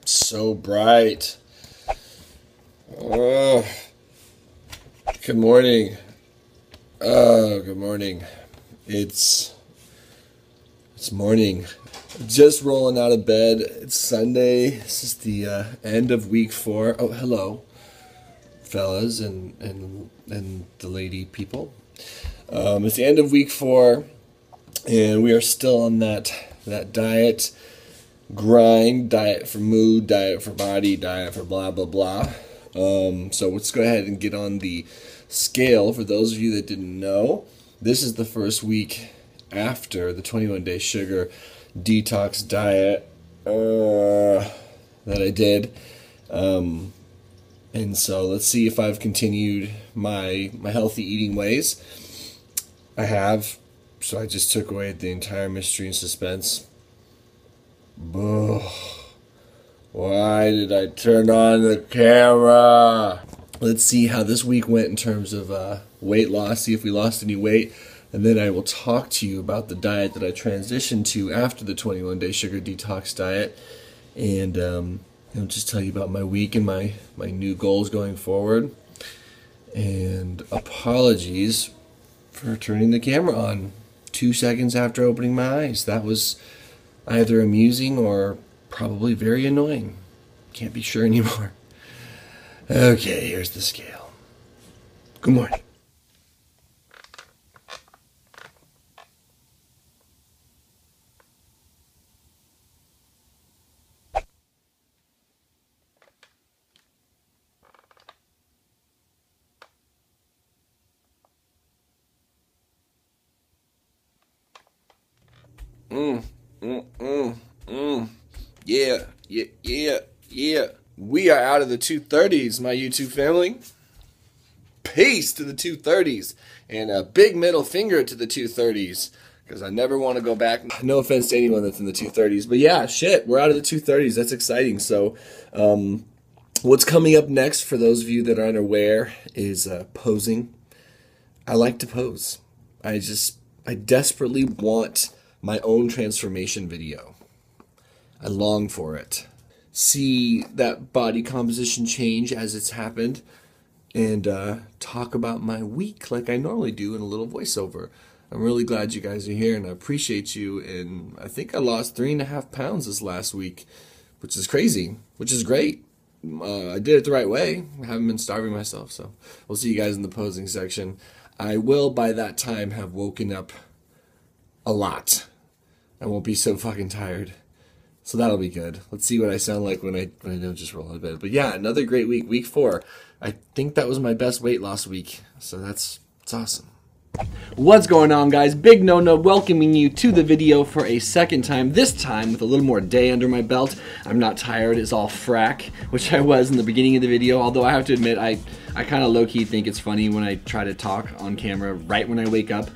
So bright. Oh, good morning. Oh, good morning. It's morning. Just rolling out of bed. It's Sunday. This is the end of week 4. Oh, hello, fellas and the lady people. It's the end of week 4, and we are still on that diet grind. Diet for mood, diet for body, diet for blah blah blah. So let's go ahead and get on the scale. For those of you that didn't know, this is the first week after the 21-day sugar detox diet that I did. And so let's see if I've continued my healthy eating ways. I have. So I just took away the entire mystery and suspense. Ugh. Why did I turn on the camera? Let's see how this week went in terms of weight loss, see if we lost any weight, and then I will talk to you about the diet that I transitioned to after the 21-day sugar detox diet, and I'll just tell you about my week and my new goals going forward. And apologies for turning the camera on 2 seconds after opening my eyes. That was either amusing or probably very annoying. Can't be sure anymore. Okay, here's the scale. Good morning. Yeah. We are out of the 230s, my YouTube family. Peace to the 230s. And a big middle finger to the 230s. Because I never want to go back. No offense to anyone that's in the 230s. But yeah, shit, we're out of the 230s. That's exciting. So, what's coming up next, for those of you that are unaware, is posing. I like to pose. I desperately want my own transformation video. I long for it. See that body composition change as it's happened, and talk about my week like I normally do in a little voiceover. I'm really glad you guys are here, and I appreciate you. And I think I lost 3.5 pounds this last week, which is crazy, which is great. I did it the right way. I haven't been starving myself, so we'll see you guys in the posing section. I will, by that time, have woken up a lot. I won't be so fucking tired. So that'll be good. Let's see what I sound like when I don't just roll out of bed. But yeah, another great week. Week 4. I think that was my best weight loss week. So it's awesome. What's going on, guys? Big No welcoming you to the video for a second time. This time with a little more day under my belt. I'm not tired as all frack, which I was in the beginning of the video. Although I have to admit, I kind of low-key think it's funny when I try to talk on camera right when I wake up,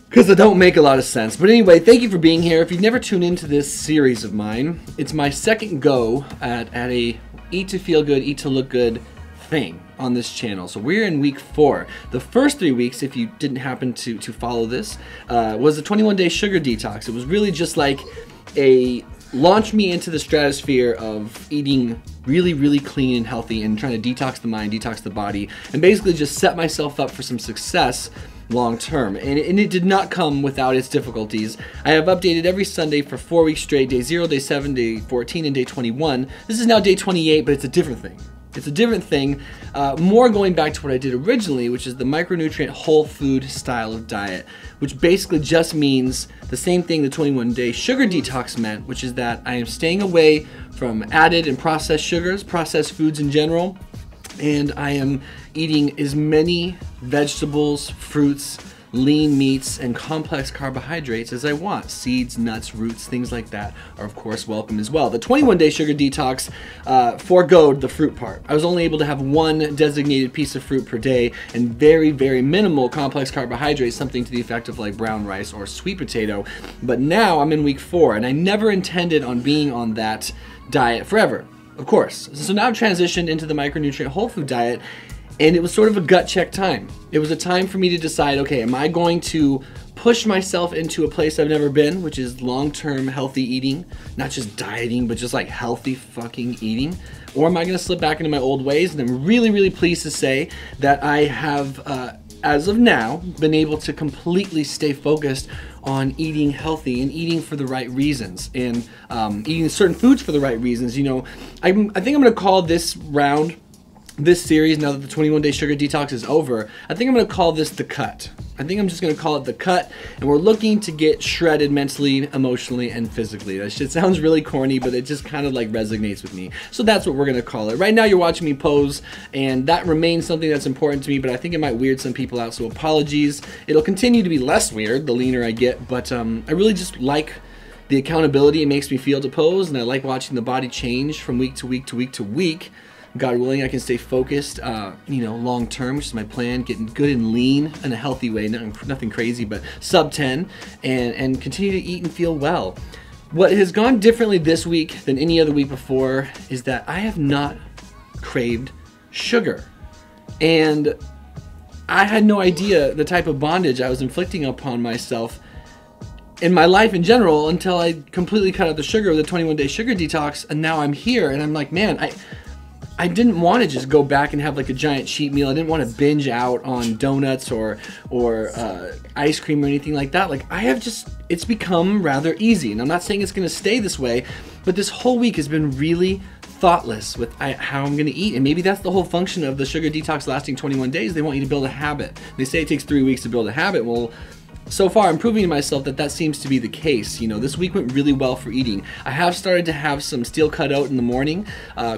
because it don't make a lot of sense. But anyway, thank you for being here. If you've never tuned into this series of mine, it's my second go at a eat to feel good, eat to look good thing on this channel. So we're in week 4. The first 3 weeks, if you didn't happen to follow this, was the 21-day sugar detox. It was really just like a launch me into the stratosphere of eating really, really clean and healthy and trying to detox the mind, detox the body, and basically just set myself up for some success long term. And it did not come without its difficulties. I have updated every Sunday for 4 weeks straight: day 0, day 7, day 14, and day 21. This is now day 28, but it's a different thing. It's a different thing, more going back to what I did originally, which is the micronutrient whole food style of diet, which basically just means the same thing the 21-day sugar detox meant, which is that I am staying away from added and processed sugars, processed foods in general, and I am eating as many vegetables, fruits, lean meats, and complex carbohydrates as I want. Seeds, nuts, roots, things like that are of course welcome as well. The 21-day sugar detox foregoed the fruit part. I was only able to have 1 designated piece of fruit per day and very, very minimal complex carbohydrates, something to the effect of like brown rice or sweet potato. But now I'm in week 4, and I never intended on being on that diet forever, of course. So now I've transitioned into the micronutrient whole food diet, and it was sort of a gut check time. It was a time for me to decide, okay, am I going to push myself into a place I've never been, which is long-term healthy eating, not just dieting, but just like healthy fucking eating? Or am I gonna slip back into my old ways? And I'm really, really pleased to say that I have, as of now, been able to completely stay focused on eating healthy and eating for the right reasons, and eating certain foods for the right reasons. You know, I think I'm gonna call this round, this series, now that the 21-day sugar detox is over, I think I'm gonna call this The Cut. I think I'm just gonna call it The Cut, and we're looking to get shredded mentally, emotionally, and physically. That shit sounds really corny, but it just kind of like resonates with me. So that's what we're gonna call it. Right now you're watching me pose, and that remains something that's important to me, but I think it might weird some people out, so apologies. It'll continue to be less weird the leaner I get, but I really just like the accountability it makes me feel to pose, and I like watching the body change from week to week to week to week. God willing, I can stay focused, you know, long term, which is my plan, getting good and lean in a healthy way, nothing crazy, but sub 10, and continue to eat and feel well. What has gone differently this week than any other week before is that I have not craved sugar. And I had no idea the type of bondage I was inflicting upon myself in my life in general until I completely cut out the sugar with the 21-day sugar detox, and now I'm here, and I'm like, man, I didn't want to just go back and have like a giant cheat meal. I didn't want to binge out on donuts or ice cream or anything like that. Like it's become rather easy. And I'm not saying it's going to stay this way, but this whole week has been really thoughtless with how I'm going to eat. And maybe that's the whole function of the sugar detox lasting 21 days. They want you to build a habit. They say it takes 3 weeks to build a habit. Well, so far I'm proving to myself that that seems to be the case. You know, this week went really well for eating. I have started to have some steel cut out in the morning,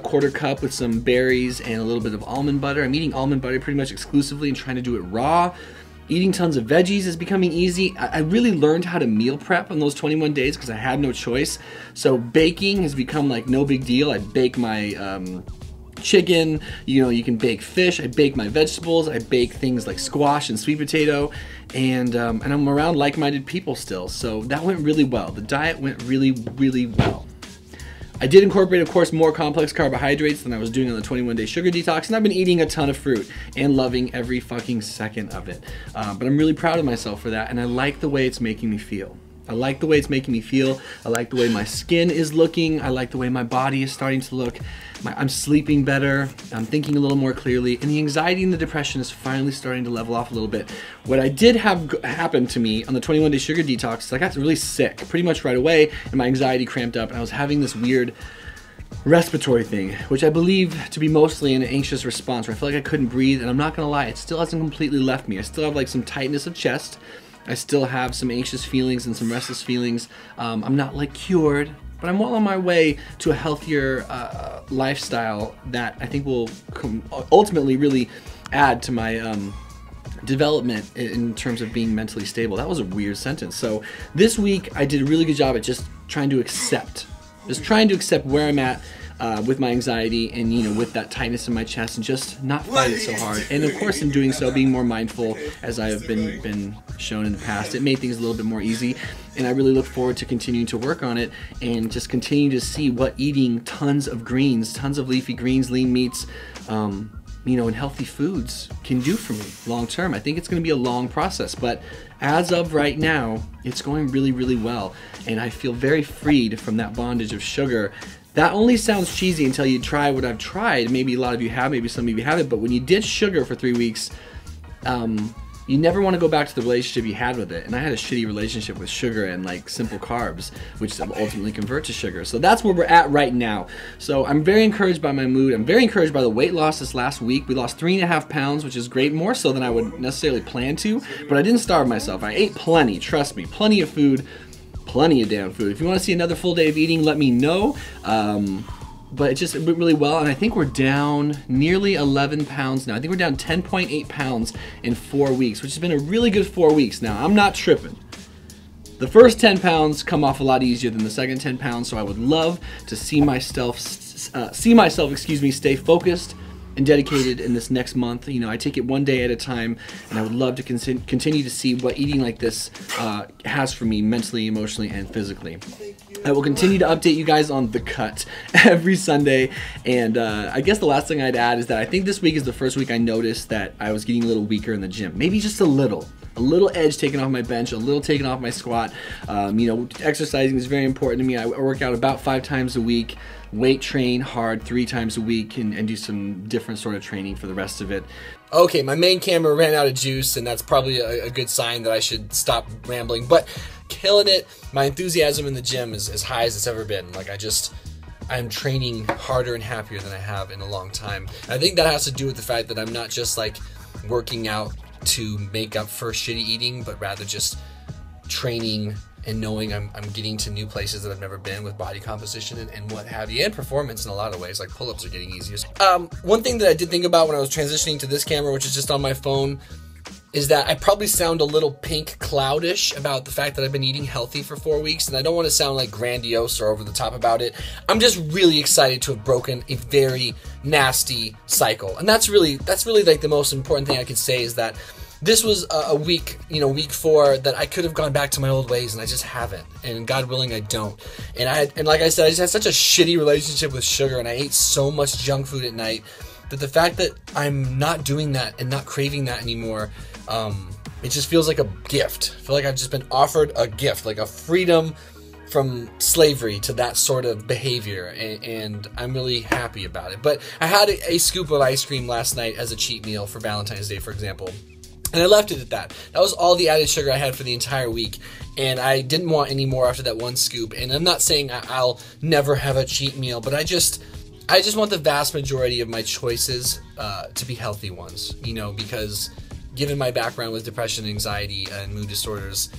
quarter cup with some berries and a little bit of almond butter. I'm eating almond butter pretty much exclusively and trying to do it raw. Eating tons of veggies is becoming easy. I really learned how to meal prep on those 21 days because I had no choice. So baking has become like no big deal. I bake my chicken, you know, you can bake fish, I bake my vegetables, I bake things like squash and sweet potato, and I'm around like-minded people still, so that went really well. The diet went really, really well. I did incorporate, of course, more complex carbohydrates than I was doing on the 21-day sugar detox, and I've been eating a ton of fruit and loving every fucking second of it. But I'm really proud of myself for that, and I like the way it's making me feel. I like the way it's making me feel. I like the way my skin is looking. I like the way my body is starting to look. I'm sleeping better. I'm thinking a little more clearly. And the anxiety and the depression is finally starting to level off a little bit. What I did have happen to me on the 21-day sugar detox is I got really sick pretty much right away, and my anxiety cramped up, and I was having this weird respiratory thing, which I believe to be mostly an anxious response where I felt like I couldn't breathe. And I'm not gonna lie, it still hasn't completely left me. I still have like some tightness of chest. I still have some anxious feelings and some restless feelings. I'm not like cured, but I'm well on my way to a healthier lifestyle that I think will ultimately really add to my development in terms of being mentally stable. That was a weird sentence. So this week I did a really good job at just trying to accept where I'm at with my anxiety and, you know, with that tightness in my chest, and just not fight it so hard. And of course, in doing so, being more mindful, as I have been shown in the past, it made things a little bit more easy. And I really look forward to continuing to work on it and just continue to see what eating tons of greens, tons of leafy greens, lean meats, you know, and healthy foods can do for me long term. I think it's going to be a long process, but as of right now, it's going really, really well. And I feel very freed from that bondage of sugar. That only sounds cheesy until you try what I've tried. Maybe a lot of you have, maybe some of you haven't, but when you ditch sugar for 3 weeks, you never want to go back to the relationship you had with it. And I had a shitty relationship with sugar and like simple carbs, which ultimately convert to sugar. So that's where we're at right now. So I'm very encouraged by my mood. I'm very encouraged by the weight loss this last week. We lost 3.5 pounds, which is great, more so than I would necessarily plan to, but I didn't starve myself. I ate plenty, trust me, plenty of food. Plenty of damn food. If you want to see another full day of eating, let me know. But it just went really well, and I think we're down nearly 11 pounds now. I think we're down 10.8 pounds in 4 weeks, which has been a really good 4 weeks. Now, I'm not tripping. The first 10 pounds come off a lot easier than the second 10 pounds, so I would love to see myself, stay focused and dedicated in this next month. You know, I take it one day at a time, and I would love to continue to see what eating like this has for me mentally, emotionally, and physically. I will continue to update you guys on The Cut every Sunday, and I guess the last thing I'd add is that I think this week is the first week I noticed that I was getting a little weaker in the gym. Maybe just a little. a little edge taken off my bench, a little taken off my squat. You know, exercising is very important to me. I work out about 5 times a week, weight train hard 3 times a week, and do some different sort of training for the rest of it. Okay, my main camera ran out of juice, and that's probably a good sign that I should stop rambling, but killing it. My enthusiasm in the gym is as high as it's ever been. Like, I'm training harder and happier than I have in a long time. And I think that has to do with the fact that I'm not just like working out to make up for shitty eating, but rather just training and knowing I'm getting to new places that I've never been with body composition and what have you, and performance in a lot of ways. Like pull-ups are getting easier. One thing that I did think about when I was transitioning to this camera, which is just on my phone, is that I probably sound a little pink cloudish about the fact that I've been eating healthy for 4 weeks, and I don't want to sound like grandiose or over the top about it. I'm just really excited to have broken a very nasty cycle, and that's really like the most important thing I could say, is that this was a week, you know, week 4, that I could have gone back to my old ways, and I just haven't. And God willing, I don't. And like I said, I just had such a shitty relationship with sugar, and I ate so much junk food at night that the fact that I'm not doing that and not craving that anymore, it just feels like a gift. I feel like I've just been offered a gift, like a freedom from slavery to that sort of behavior, and I'm really happy about it. But I had a scoop of ice cream last night as a cheat meal for Valentine's Day, for example. And I left it at that. That was all the added sugar I had for the entire week, and I didn't want any more after that one scoop. And I'm not saying I'll never have a cheat meal, but I just want the vast majority of my choices to be healthy ones, you know, because given my background with depression, anxiety, and mood disorders,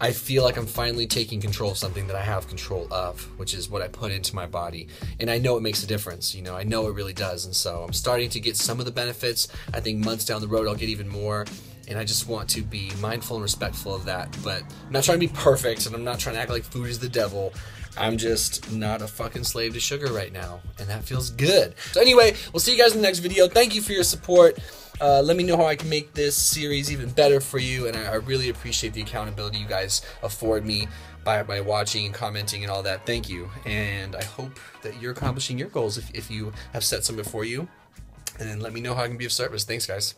I feel like I'm finally taking control of something that I have control of, which is what I put into my body. And I know it makes a difference, you know, I know it really does. And so I'm starting to get some of the benefits. I think months down the road, I'll get even more. And I just want to be mindful and respectful of that. But I'm not trying to be perfect, and I'm not trying to act like food is the devil. I'm just not a fucking slave to sugar right now, and that feels good. So anyway, we'll see you guys in the next video. Thank you for your support. Let me know how I can make this series even better for you, and I really appreciate the accountability you guys afford me by watching and commenting and all that. Thank you, and I hope that you're accomplishing your goals if you have set some before you, and let me know how I can be of service. Thanks, guys.